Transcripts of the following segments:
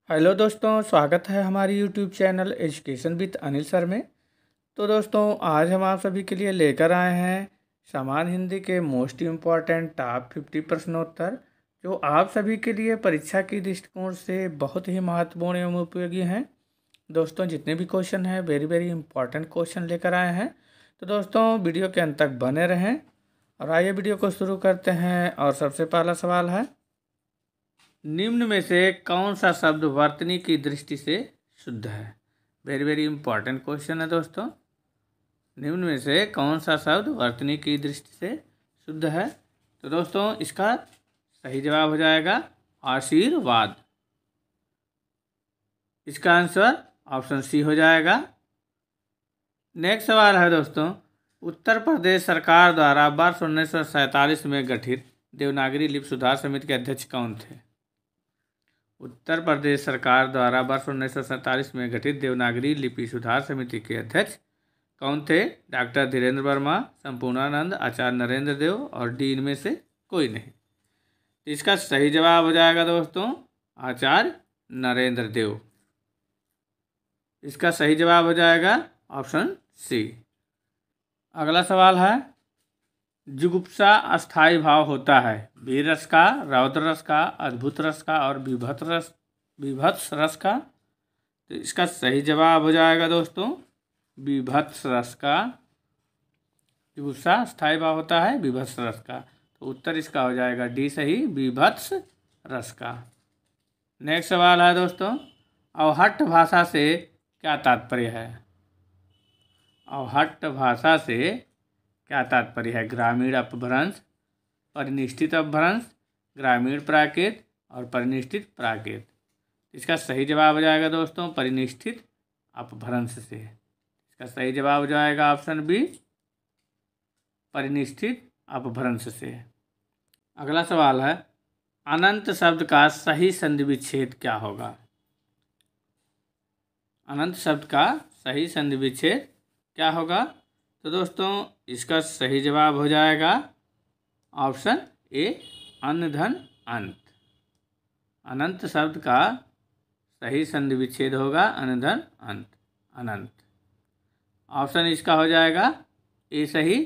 Hello दोस्तों, स्वागत है हमारी YouTube channel education with Anil sir में। तो दोस्तों, आज हम आप सभी के लिए लेकर आए हैं सामान्य हिंदी के मोस्ट इम्पॉर्टेंट टॉप 50 प्रश्नोत्तर, जो आप सभी के लिए परीक्षा की दृष्टिकोण से बहुत ही महत्वपूर्ण एवं उपयोगी हैं। दोस्तों, जितने भी क्वेश्चन हैं वेरी वेरी इंपॉर्टेंट क्वेश्चन लेकर आए हैं। तो दोस्तों, वीडियो के अंत तक बने रहें और आइए वीडियो को शुरू करते हैं। और सबसे पहला सवाल है, निम्न में से कौन सा शब्द वर्तनी की दृष्टि से शुद्ध है। वेरी वेरी इंपॉर्टेंट क्वेश्चन है दोस्तों। निम्न में से कौन सा शब्द वर्तनी की दृष्टि से शुद्ध है। तो दोस्तों, इसका सही जवाब हो जाएगा आशीर्वाद। इसका आंसर ऑप्शन सी हो जाएगा। नेक्स्ट सवाल है दोस्तों, उत्तर प्रदेश सरकार द्वारा वर्ष 1947 में गठित देवनागरी लिपि सुधार समिति के अध्यक्ष कौन थे। उत्तर प्रदेश सरकार द्वारा वर्ष 1947 में गठित देवनागरी लिपि सुधार समिति के अध्यक्ष कौन थे। डॉक्टर धीरेन्द्र वर्मा, संपूर्णानंद, आचार्य नरेंद्र देव और डी इनमें से कोई नहीं। इसका सही जवाब हो जाएगा दोस्तों आचार्य नरेंद्र देव। इसका सही जवाब हो जाएगा ऑप्शन सी। अगला सवाल है, जुगुप्सा अस्थाई भाव होता है वीर रस का, रौद्र रस का, अद्भुत रस का और विभत्स रस का। तो इसका सही जवाब हो जाएगा दोस्तों विभत्स रस का। जुगुप्सा अस्थाई भाव होता है विभत्स रस का। तो उत्तर इसका हो जाएगा डी सही, विभत्स रस का। नेक्स्ट सवाल है दोस्तों, अवहट्ट भाषा से क्या तात्पर्य है। अवहट्ट भाषा से क्या तात्पर्य है। ग्रामीण अपभ्रंश, परिनिष्ठित अपभ्रंश, ग्रामीण प्राकृत और परिनिष्ठित प्राकृत। इसका सही जवाब हो जाएगा दोस्तों परिनिष्ठित अपभ्रंश से। इसका सही जवाब हो जाएगा ऑप्शन बी, परिनिष्ठित अपभ्रंश से। अगला सवाल है, अनंत शब्द का सही संधि विच्छेद क्या होगा। अनंत शब्द का सही संधि विच्छेद क्या होगा। तो दोस्तों, इसका सही जवाब हो जाएगा ऑप्शन ए, अन्न धन अंत। अनंत शब्द का सही संधि विच्छेद होगा अन्न धन अंत, अनंत। ऑप्शन इसका हो जाएगा ए सही।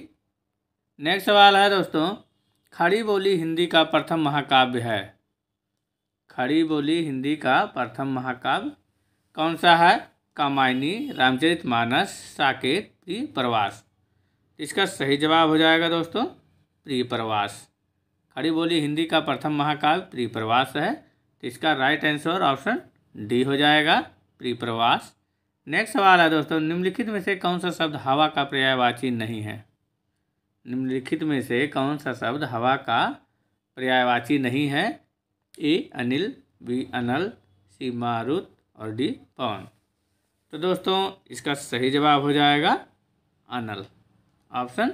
नेक्स्ट सवाल है दोस्तों, खड़ी बोली हिंदी का प्रथम महाकाव्य है। खड़ी बोली हिंदी का प्रथम महाकाव्य कौन सा है। कामायनी, रामचरितमानस, साकेत, प्रियप्रवास। इसका सही जवाब हो जाएगा दोस्तों प्रियप्रवास। खड़ी बोली हिंदी का प्रथम महाकाव्य प्रियप्रवास है। तो इसका राइट आंसर ऑप्शन डी हो जाएगा, प्रियप्रवास। नेक्स्ट सवाल है दोस्तों, निम्नलिखित में से कौन सा शब्द हवा का पर्यायवाची नहीं है। निम्नलिखित में से कौन सा शब्द हवा का पर्यायवाची नहीं है। ए अनिल, बी अनल, सी मारुत और डी पवन। तो दोस्तों, इसका सही जवाब हो जाएगा अनल। ऑप्शन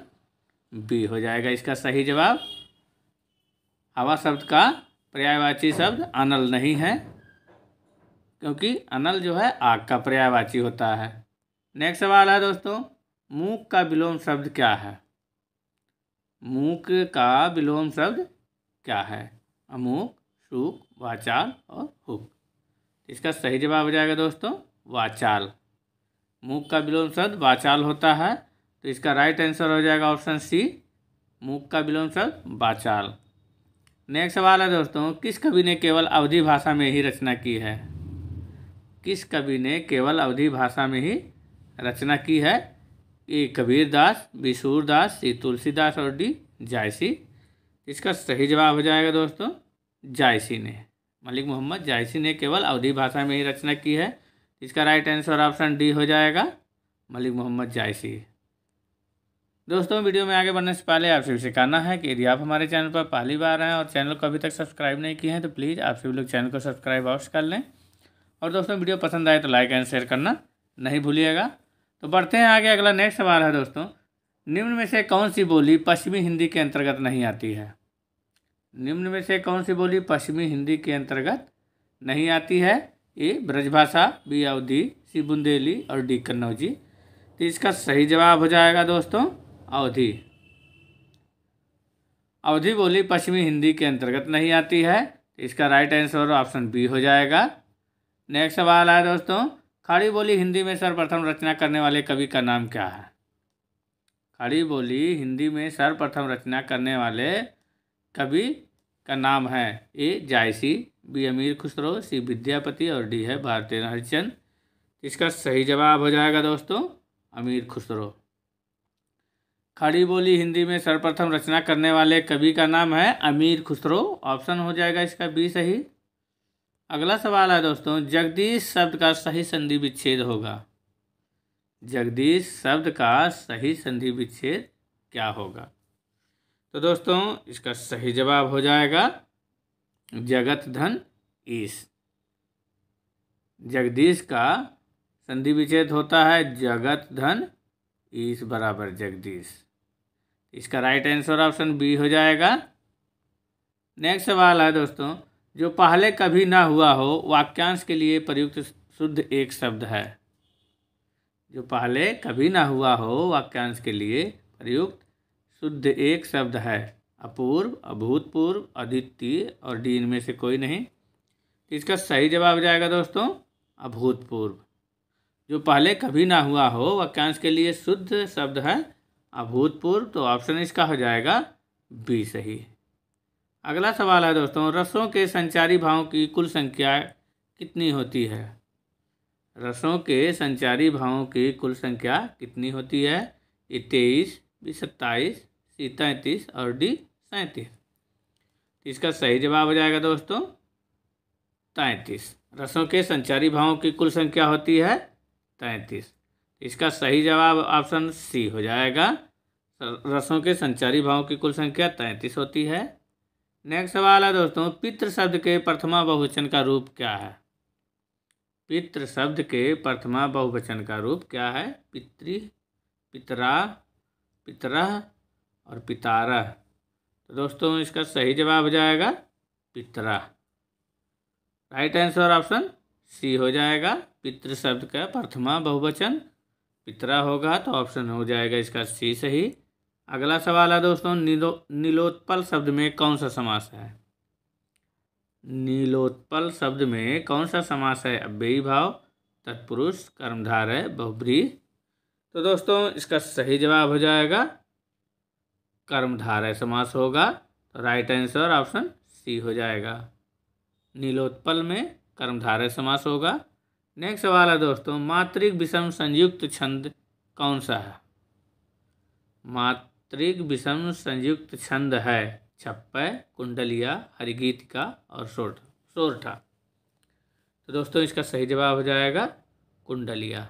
बी हो जाएगा इसका सही जवाब। हवा शब्द का पर्यायवाची शब्द अनल नहीं है, क्योंकि अनल जो है आग का पर्यायवाची होता है। नेक्स्ट सवाल है दोस्तों, मूक का विलोम शब्द क्या है। मूक का विलोम शब्द क्या है। अमूक, सूक, वाचाल और हुक। इसका सही जवाब हो जाएगा दोस्तों वाचाल। मूक का विलोम शब्द वाचाल होता है। तो इसका राइट आंसर हो जाएगा ऑप्शन सी, मूक का विलोम शब्द वाचाल। नेक्स्ट सवाल है दोस्तों, किस कवि ने केवल अवधी भाषा में ही रचना की है। किस कवि ने केवल अवधी भाषा में ही रचना की है। ए कबीरदास, बी सूरदास, सी तुलसीदास और डी जायसी। इसका सही जवाब हो जाएगा दोस्तों जायसी ने, मलिक मोहम्मद जायसी ने केवल अवधी भाषा में ही रचना की है। इसका राइट आंसर ऑप्शन डी हो जाएगा, मलिक मोहम्मद जायसी। दोस्तों, वीडियो में आगे बढ़ने से पहले आप सभी से कहना है कि यदि आप हमारे चैनल पर पहली बार आए और चैनल को अभी तक सब्सक्राइब नहीं किए हैं तो प्लीज़ आप सभी लोग चैनल को सब्सक्राइब अवश्य कर लें। और दोस्तों, वीडियो पसंद आए तो लाइक एंड शेयर करना नहीं भूलिएगा। तो बढ़ते हैं आगे। अगला नेक्स्ट सवाल है दोस्तों, निम्न में से कौन सी बोली पश्चिमी हिंदी के अंतर्गत नहीं आती है। निम्न में से कौन सी बोली पश्चिमी हिंदी के अंतर्गत नहीं आती है। ए ब्रजभाषा, बी अवधी, सी बुंदेली और डी कन्नौजी। तो इसका सही जवाब हो जाएगा दोस्तों अवधी। अवधी बोली पश्चिमी हिंदी के अंतर्गत नहीं आती है। तो इसका राइट आंसर ऑप्शन बी हो जाएगा। नेक्स्ट सवाल है दोस्तों, खड़ी बोली हिंदी में सर्वप्रथम रचना करने वाले कवि का नाम क्या है? खड़ी बोली हिंदी में सर्वप्रथम रचना करने वाले कवि का नाम है ए जायसी, बी अमीर खुसरो, सी विद्यापति और डी है भारतेंद्र हरिश्चंद्र। इसका सही जवाब हो जाएगा दोस्तों अमीर खुसरो। खड़ी बोली हिंदी में सर्वप्रथम रचना करने वाले कवि का नाम है अमीर खुसरो। ऑप्शन हो जाएगा इसका बी सही। अगला सवाल है दोस्तों, जगदीश शब्द का सही संधि विच्छेद होगा। जगदीश शब्द का सही संधि विच्छेद क्या होगा? तो दोस्तों इसका सही जवाब हो जाएगा जगत धन ईश। जगदीश का संधि विच्छेद होता है जगत धन ईश बराबर जगदीश। इसका राइट आंसर ऑप्शन बी हो जाएगा। नेक्स्ट सवाल है दोस्तों, जो पहले कभी ना हुआ हो वाक्यांश के लिए प्रयुक्त शुद्ध एक शब्द है। जो पहले कभी ना हुआ हो वाक्यांश के लिए प्रयुक्त शुद्ध एक शब्द है। अपूर्व, अभूतपूर्व, अद्वितीय और डी इनमें से कोई नहीं। इसका सही जवाब हो जाएगा दोस्तों अभूतपूर्व। जो पहले कभी ना हुआ हो वाक्यांश के लिए शुद्ध शब्द है अभूतपूर्व, तो ऑप्शन इसका हो जाएगा बी सही। अगला सवाल है दोस्तों, रसों के संचारी भावों की कुल संख्या कितनी होती है? रसों के संचारी भावों की कुल संख्या कितनी होती है? ए 23, बी 27, सी 33 और डी 37। इसका सही जवाब हो जाएगा दोस्तों 33। रसों के संचारी भावों की कुल संख्या होती है 33। इसका सही जवाब ऑप्शन सी हो जाएगा। रसों के संचारी भावों की कुल संख्या 33 होती है। नेक्स्ट सवाल है दोस्तों, पितृ शब्द के प्रथमा बहुवचन का रूप क्या है? पितृ शब्द के प्रथमा बहुवचन का रूप क्या है? पितृ, पितरा, पितरह और पितारह। तो दोस्तों इसका सही जवाब हो जाएगा पितरा। राइट आंसर ऑप्शन सी हो जाएगा। पितृ शब्द का प्रथमा बहुवचन पितरा होगा, तो ऑप्शन हो जाएगा इसका सी सही। अगला सवाल है दोस्तों, नीलोत्पल शब्द में कौन सा समास है? नीलोत्पल शब्द में कौन सा समास है? अव्ययी भाव, तत्पुरुष, कर्मधारय, बहुब्रीहि। तो दोस्तों इसका सही जवाब हो जाएगा कर्मधारय समास होगा, तो राइट आंसर ऑप्शन सी हो जाएगा। नीलोत्पल में कर्मधारय समास होगा। नेक्स्ट सवाल है दोस्तों, मात्रिक विषम संयुक्त छंद कौन सा है? मात्रिक विषम संयुक्त छंद है छप्पय, कुंडलिया, हरिगीतिका और सोरठा। तो दोस्तों इसका सही जवाब हो जाएगा कुंडलिया।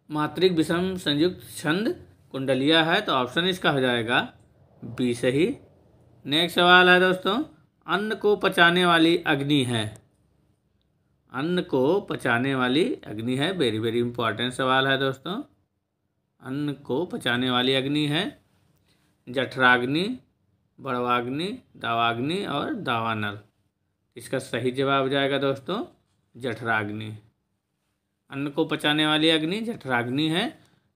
मात्रिक विषम संयुक्त छंद कुंडलिया है, तो ऑप्शन इसका हो जाएगा बी सही। नेक्स्ट सवाल है दोस्तों, अन्न को पचाने वाली अग्नि है। अन्न को पचाने वाली अग्नि है, वेरी वेरी इंपॉर्टेंट सवाल है दोस्तों। अन्न को पचाने वाली अग्नि है जठराग्नि, बड़वाग्नि, दावाग्नि और दावानल। इसका सही जवाब हो जाएगा दोस्तों जठराग्नि। अन्न को पचाने वाली अग्नि जठराग्नि है,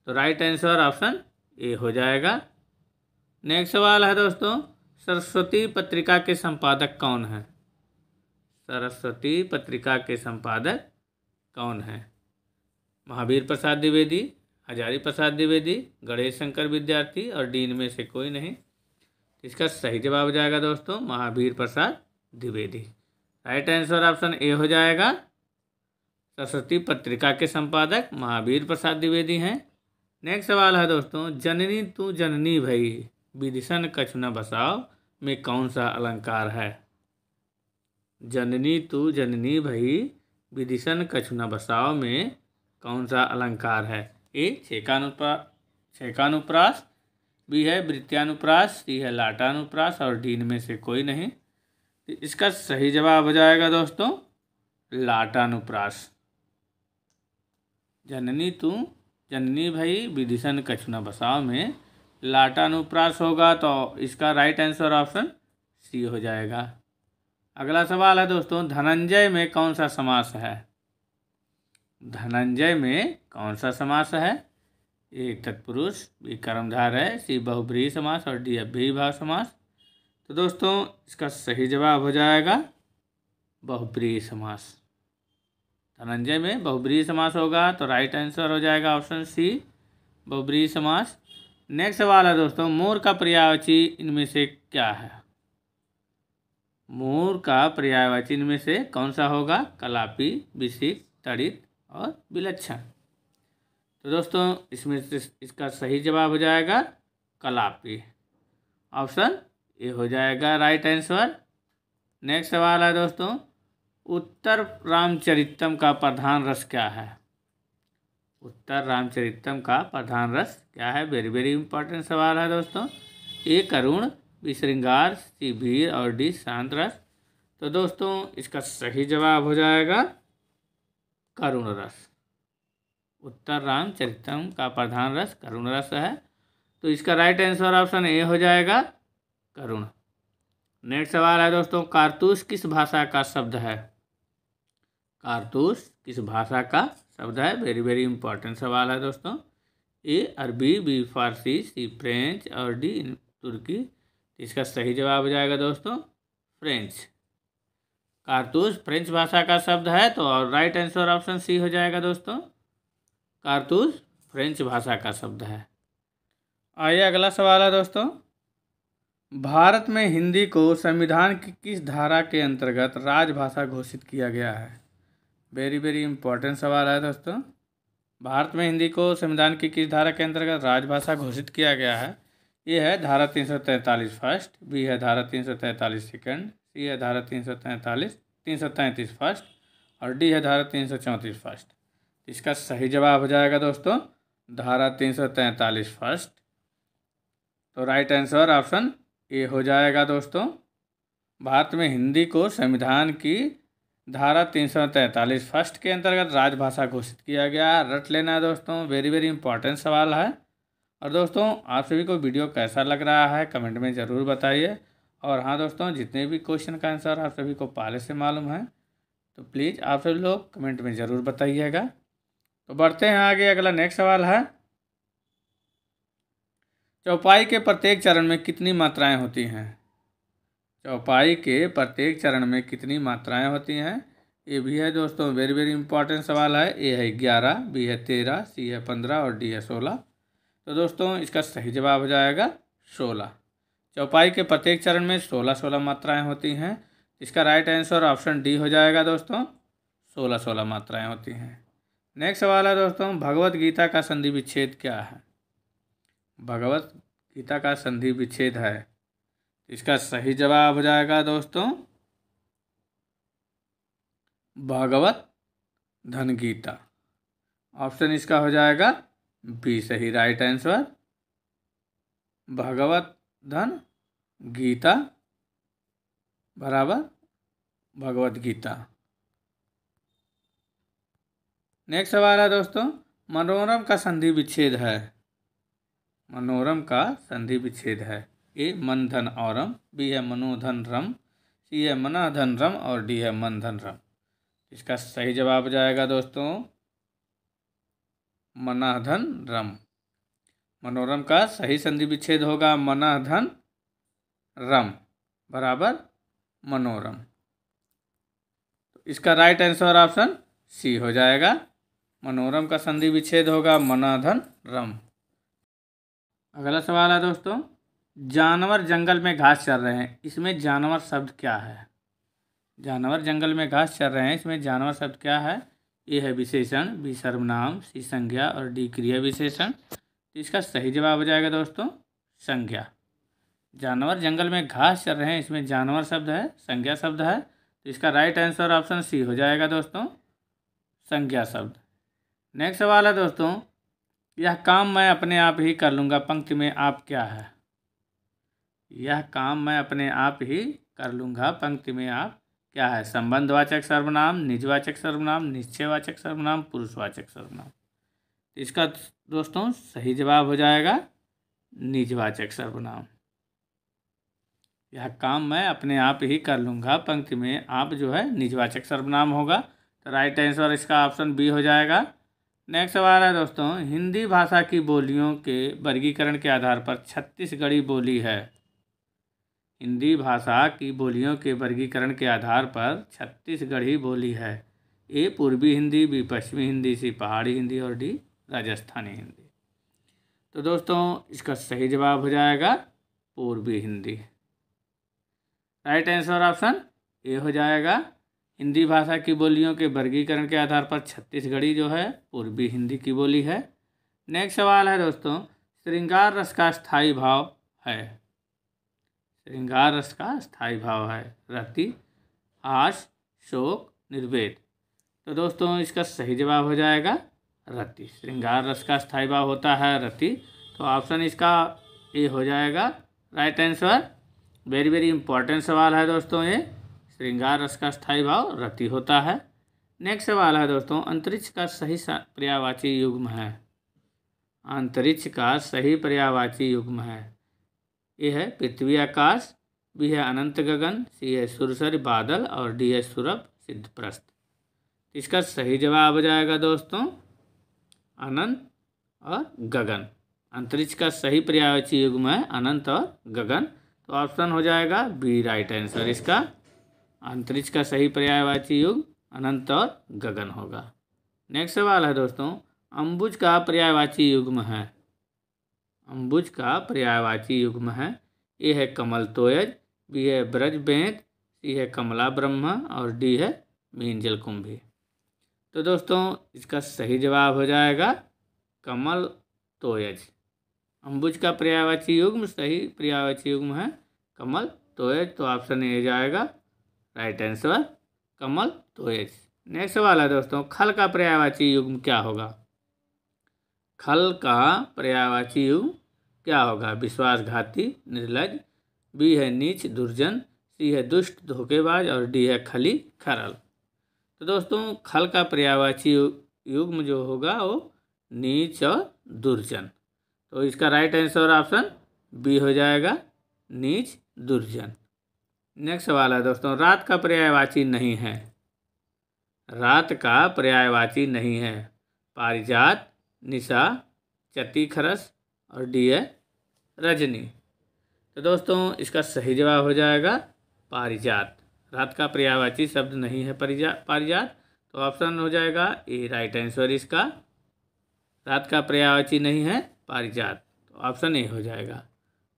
तो राइट आंसर ऑप्शन ए हो जाएगा। नेक्स्ट सवाल है दोस्तों, सरस्वती पत्रिका के संपादक कौन है? सरस्वती पत्रिका के संपादक कौन है? महावीर प्रसाद द्विवेदी, हजारी प्रसाद द्विवेदी, गणेश शंकर विद्यार्थी और डी इनमें से कोई नहीं। इसका सही जवाब हो जाएगा दोस्तों Mahavir Prasad Dwivedi. Right answer option A हो जाएगा। सरस्वती पत्रिका के संपादक महावीर प्रसाद द्विवेदी हैं। नेक्स्ट सवाल है दोस्तों, जननी तू जननी भई विदिशन कछु न बसाओ में कौन सा अलंकार है? जननी तू जननी भई विदिशन कछु न बसाओ में कौन सा अलंकार है? ए छेकानुप्रास, बी है वृत्यानुप्रास, सी है लाटानुप्रास और डी में से कोई नहीं। तो इसका सही जवाब हो जाएगा दोस्तों लाटानुप्रास। जननी तू जननी भई विदिशन कछु न बसाओ में लाटानुप्रास होगा, तो इसका राइट आंसर ऑप्शन सी हो जाएगा। अगला सवाल है दोस्तों, धनंजय में कौन सा समास है? धनंजय में कौन सा समास है? ए तत्पुरुष, बी कर्मधारय, सी बहुब्रीहि समास और डी अव्ययी भाव समास। तो दोस्तों इसका सही जवाब हो जाएगा बहुब्रीहि समास। धनंजय में बहुब्रीहि समास होगा तो राइट आंसर हो जाएगा ऑप्शन सी, बहुब्रीहि समास। नेक्स्ट सवाल है दोस्तों, मोर का पर्यायवाची इनमें से क्या है? मोर का पर्यायवाची इनमें से कौन सा होगा? कलापी, विशिष्ट, तड़ित और विलक्षण। तो दोस्तों इसमें से इसका सही जवाब हो जाएगा कलापी, ऑप्शन ए हो जाएगा राइट आंसर। नेक्स्ट सवाल है दोस्तों, उत्तर रामचरितम का प्रधान रस क्या है? उत्तर रामचरितम का प्रधान रस क्या है? वेरी वेरी इंपॉर्टेंट सवाल है दोस्तों। ए करुण, बी श्रृंगार, सी वीर और डी शांत रस। तो दोस्तों इसका सही जवाब हो जाएगा करुण रस। उत्तर रामचरितम का प्रधान रस करुण रस है, तो इसका राइट आंसर ऑप्शन ए हो जाएगा करुण। नेक्स्ट सवाल है दोस्तों, कारतूस किस भाषा का शब्द है? कारतूस किस भाषा का शब्द है? वेरी वेरी इंपॉर्टेंट सवाल है दोस्तों। ए अरबी, बी फारसी, सी फ्रेंच और डी तुर्की। इसका सही जवाब हो जाएगा दोस्तों फ्रेंच। कारतूस फ्रेंच भाषा का शब्द है, तो राइट आंसर ऑप्शन सी हो जाएगा दोस्तों, कारतूस फ्रेंच भाषा का शब्द है। आइए अगला सवाल है दोस्तों, भारत में हिंदी को संविधान की किस धारा के अंतर्गत राजभाषा घोषित किया गया है? वेरी वेरी इंपॉर्टेंट सवाल है दोस्तों। भारत में हिंदी को संविधान की किस धारा के अंतर्गत राजभाषा घोषित किया गया है? ये है धारा 343 फर्स्ट, बी है धारा 343 सेकंड, सी है धारा 333 फर्स्ट और डी है धारा 334 फर्स्ट। इसका सही जवाब हो जाएगा दोस्तों धारा 343 फर्स्ट। तो राइट आंसर ऑप्शन ए हो जाएगा दोस्तों। भारत में हिंदी को संविधान की धारा 343 फर्स्ट के अंतर्गत राजभाषा घोषित किया गया। रट लेना दोस्तों, वेरी वेरी इंपॉर्टेंट सवाल है। और दोस्तों आप सभी को वीडियो कैसा लग रहा है कमेंट में ज़रूर बताइए। और हाँ दोस्तों, जितने भी क्वेश्चन का आंसर आप सभी को पहले से मालूम है तो प्लीज़ आप सभी लोग कमेंट में ज़रूर बताइएगा। तो बढ़ते हैं आगे, अगला नेक्स्ट सवाल है, चौपाई के प्रत्येक चरण में कितनी मात्राएं होती हैं? चौपाई के प्रत्येक चरण में कितनी मात्राएं होती हैं? ये भी है दोस्तों वेरी वेरी इंपॉर्टेंट सवाल है। ए है 11, बी है 13, सी है 15 और डी है 16। तो दोस्तों इसका सही जवाब हो जाएगा 16। चौपाई के प्रत्येक चरण में 16 मात्राएं होती हैं। इसका राइट आंसर ऑप्शन डी हो जाएगा दोस्तों, 16 मात्राएं होती हैं। नेक्स्ट सवाल है दोस्तों, भगवत गीता का संधि विच्छेद क्या है? भगवत गीता का संधि विच्छेद है, इसका सही जवाब हो जाएगा दोस्तों भागवत धन गीता। ऑप्शन इसका हो जाएगा बी सही राइट आंसर, भगवत धन गीता बराबर भगवत गीता। नेक्स्ट सवाल है दोस्तों, मनोरम का संधि विच्छेद है। मनोरम का संधि विच्छेद है। ए मन धन औरम, बी है मनोधन रम, सी है मना धन रम और डी है मन धन रम। इसका सही जवाब हो जाएगा दोस्तों मना धन रम। मनोरम का सही संधि विच्छेद होगा मना धन रम बराबर मनोरम। तो इसका राइट आंसर ऑप्शन सी हो जाएगा, मनोरम का संधि विच्छेद होगा मना धन रम। अगला सवाल है दोस्तों, जानवर जंगल में घास चर रहे हैं, इसमें जानवर शब्द क्या है? जानवर जंगल में घास चर रहे हैं, इसमें जानवर शब्द क्या है? ए है विशेषण, बी सर्वनाम, सी संज्ञा और डी क्रिया विशेषण। तो इसका सही जवाब हो जाएगा दोस्तों संज्ञा। जानवर जंगल में घास चर रहे हैं, इसमें जानवर शब्द है, संज्ञा शब्द है। तो इसका राइट आंसर ऑप्शन सी हो जाएगा दोस्तों संज्ञा शब्द। नेक्स्ट सवाल है दोस्तों, यह काम मैं अपने आप ही कर लूँगा पंक्ति में आप क्या है? यह काम मैं अपने आप ही कर लूँगा पंक्ति में आप क्या है? संबंधवाचक सर्वनाम, निजवाचक सर्वनाम, निश्चयवाचक सर्वनाम, पुरुषवाचक सर्वनाम। इसका दोस्तों सही जवाब हो जाएगा निजवाचक सर्वनाम। यह काम मैं अपने आप ही कर लूँगा पंक्ति में आप जो है निजवाचक सर्वनाम होगा। तो राइट आंसर इसका ऑप्शन बी हो जाएगा। नेक्स्ट सवाल है दोस्तों, हिंदी भाषा की बोलियों के वर्गीकरण के आधार पर छत्तीसगढ़ी बोली है। हिंदी भाषा की बोलियों के वर्गीकरण के आधार पर छत्तीसगढ़ी बोली है। ए पूर्वी हिंदी, बी पश्चिमी हिंदी, सी पहाड़ी हिंदी और डी राजस्थानी हिंदी। तो दोस्तों इसका सही जवाब हो जाएगा पूर्वी Hindi. Right answer option A हो जाएगा। हिंदी भाषा की बोलियों के वर्गीकरण के आधार पर छत्तीसगढ़ी जो है पूर्वी हिंदी की बोली है। नेक्स्ट सवाल है दोस्तों, श्रृंगार रस का स्थायी भाव है। श्रृंगार रस का स्थायी भाव है रति, हास, शोक, निर्वेद। तो दोस्तों इसका सही जवाब हो जाएगा रति। श्रृंगार रस का स्थायी भाव होता है रति। तो ऑप्शन इसका ए हो जाएगा right answer. Very very important सवाल है दोस्तों ये। श्रृंगार रस का स्थायी भाव रति होता है। नेक्स्ट सवाल है दोस्तों, अंतरिक्ष का सही पर्यायवाची युग्म है। अंतरिक्ष का सही पर्यायवाची युग्म है। ए है पृथ्वी आकाश, बी है अनंत गगन, सी है सुरसरी बादल और डी है सुरभ सिद्धप्रस्थ। इसका सही जवाब हो जाएगा दोस्तों अनंत और गगन। अंतरिक्ष का सही पर्यायवाची युग्म है अनंत और गगन। तो ऑप्शन हो जाएगा बी राइट आंसर इसका। अंतरिक्ष का सही पर्यायवाची युग्म अनंत और गगन होगा। नेक्स्ट सवाल है दोस्तों, अम्बुज का पर्यायवाची युग्म है। अम्बुज का पर्यायवाची युग्म है। ए है कमल तोयज, बी है ब्रज बेंत, सी है कमला ब्रह्म और डी है मीनजल कुंभी। तो दोस्तों इसका सही जवाब हो जाएगा कमल तोयज। अम्बुज का पर्यायवाची युग्म सही पर्यायवाची युग्म है कमल तोयज। तो ऑप्शन ए जाएगा राइट आंसर कमल तोयज। नेक्स्ट सवाल है दोस्तों, खल का पर्यायवाची युग्म क्या होगा। खल का पर्यायवाची युग्म क्या होगा। विश्वासघाती, निर्लज, बी है नीच दुर्जन, सी है दुष्ट धोखेबाज और डी है खली खरल। तो दोस्तों खल का पर्यायवाची युग्म जो होगा वो नीच और दुर्जन। तो इसका राइट आंसर ऑप्शन बी हो जाएगा नीच दुर्जन। नेक्स्ट सवाल है दोस्तों, रात का पर्यायवाची नहीं है। रात का पर्यायवाची नहीं है। पारिजात, निशा, चतीखरस और डी है रजनी। तो दोस्तों इसका सही जवाब हो जाएगा पारिजात। रात का पर्यायवाची शब्द नहीं है पारिजात। तो ऑप्शन हो जाएगा ए राइट आंसर इसका। रात का पर्यायवाची नहीं है पारिजात। तो ऑप्शन ए हो जाएगा।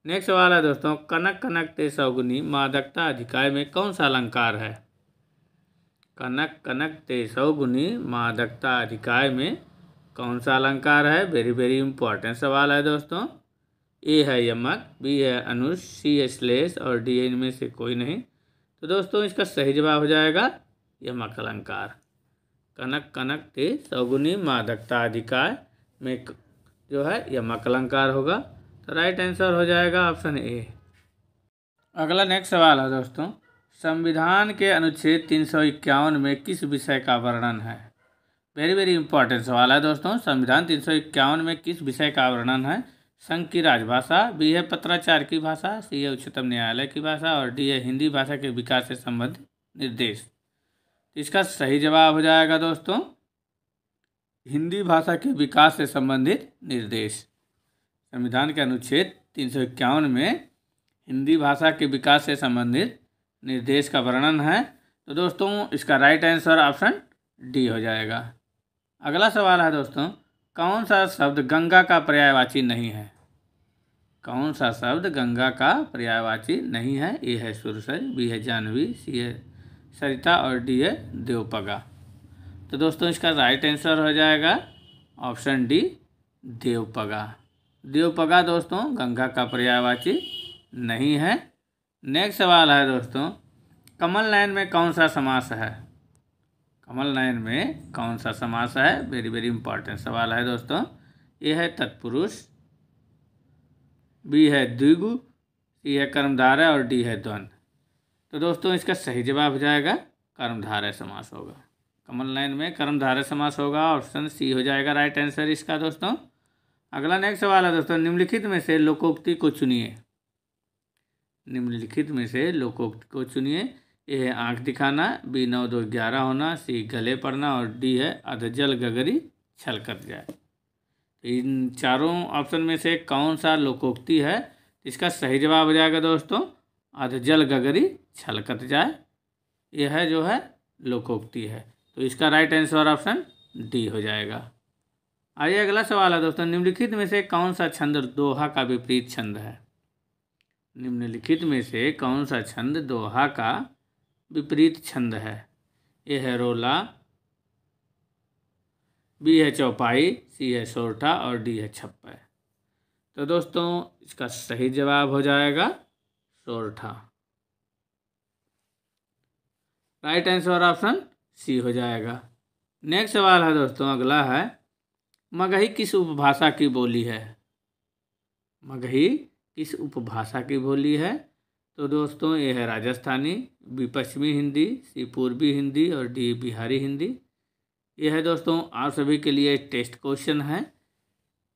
नेक्स्ट सवाल है दोस्तों, कनक कनक ते सौगुनी मादकता अधिकाय में कौन सा अलंकार है। कनक कनक ते सौगुनी मादकता अधिकाय में कौन सा अलंकार है। वेरी वेरी इंपॉर्टेंट सवाल है दोस्तों। ए है यमक, बी है अनुज, सी है श्लेष और डी है इनमें से कोई नहीं। तो दोस्तों इसका सही जवाब हो जाएगा यमक अलंकार। कनक कनक ते सौगुनी मादकता अधिकाय में जो है यमक अलंकार होगा। तो राइट आंसर हो जाएगा ऑप्शन ए। अगला नेक्स्ट सवाल है दोस्तों, संविधान के अनुच्छेद 351 में किस विषय का वर्णन है। वेरी वेरी इंपॉर्टेंट सवाल है दोस्तों। संविधान 351 में किस विषय का वर्णन है। संघ की राजभाषा, बी है पत्राचार की भाषा, सी है उच्चतम न्यायालय की भाषा और डी है हिंदी भाषा के विकास से संबंधित निर्देश। इसका सही जवाब हो जाएगा दोस्तों हिंदी भाषा के विकास से संबंधित निर्देश। संविधान के अनुच्छेद 351 में हिंदी भाषा के विकास से संबंधित निर्देश का वर्णन है। तो दोस्तों इसका राइट आंसर ऑप्शन डी हो जाएगा। अगला सवाल है दोस्तों, कौन सा शब्द गंगा का पर्यायवाची नहीं है। कौन सा शब्द गंगा का पर्यायवाची नहीं है। ए है सुरसर, बी है जाह्नवी, सी है सरिता और डी है देवपगा। तो दोस्तों इसका राइट आंसर हो जाएगा ऑप्शन डी देवपगा। देवपगा दोस्तों गंगा का पर्यायवाची नहीं है। नेक्स्ट सवाल है दोस्तों, कमल नयन में कौन सा समास है। कमल नयन में कौन सा समास है। वेरी वेरी इंपॉर्टेंट सवाल है दोस्तों। ए है तत्पुरुष, बी है द्विगु, सी है कर्मधारय और डी है द्वंद्व। तो दोस्तों इसका सही जवाब हो जाएगा कर्मधारय समास होगा। कमल नयन में कर्मधारय समास होगा। ऑप्शन सी हो जाएगा राइट आंसर इसका दोस्तों। अगला नेक्स्ट सवाल है दोस्तों, निम्नलिखित में से लोकोक्ति को चुनिए। निम्नलिखित में से लोकोक्ति को चुनिए। ए है आँख दिखाना, बी 9 2 11 होना, सी गले पड़ना और डी है अधजल गगरी छलकत जाए। तो इन चारों ऑप्शन में से कौन सा लोकोक्ति है। इसका सही जवाब हो जाएगा दोस्तों अधजल गगरी छलकत जाए, यह जो है लोकोक्ति है। तो इसका राइट आंसर ऑप्शन डी हो जाएगा। आइए अगला सवाल है दोस्तों, निम्नलिखित में से कौन सा छंद दोहा का विपरीत छंद है? निम्नलिखित में से कौन सा छंद दोहा का विपरीत छंद है? ए है रोला, बी है चौपाई, सी है सोरठा और डी है छप्पा। तो दोस्तों इसका सही जवाब हो जाएगा सोरठा। राइट आंसर ऑप्शन सी हो जाएगा। नेक्स्ट सवाल है दोस्तों, अगला है, मगही किस उपभाषा की बोली है? मगही किस उपभाषा की बोली है? तो दोस्तों ये है राजस्थानी, बी पश्चिमी हिंदी, सी पूर्वी हिंदी और डी बिहारी हिंदी। यह है दोस्तों आप सभी के लिए टेस्ट क्वेश्चन है।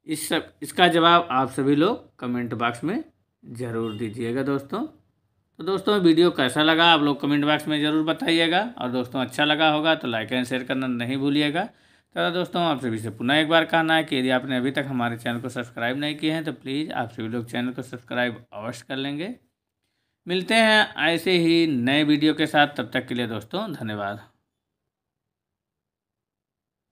इसका जवाब आप सभी लोग कमेंट बॉक्स में ज़रूर दीजिएगा दोस्तों। तो दोस्तों वीडियो कैसा लगा आप लोग कमेंट बॉक्स में ज़रूर बताइएगा, और दोस्तों अच्छा लगा होगा तो लाइक एंड शेयर करना नहीं भूलिएगा। तो दोस्तों आप सभी से पुनः एक बार कहना है कि यदि आपने अभी तक हमारे चैनल को सब्सक्राइब नहीं किए हैं तो प्लीज़ आप सभी लोग चैनल को सब्सक्राइब अवश्य कर लेंगे। मिलते हैं ऐसे ही नए वीडियो के साथ, तब तक के लिए दोस्तों धन्यवाद।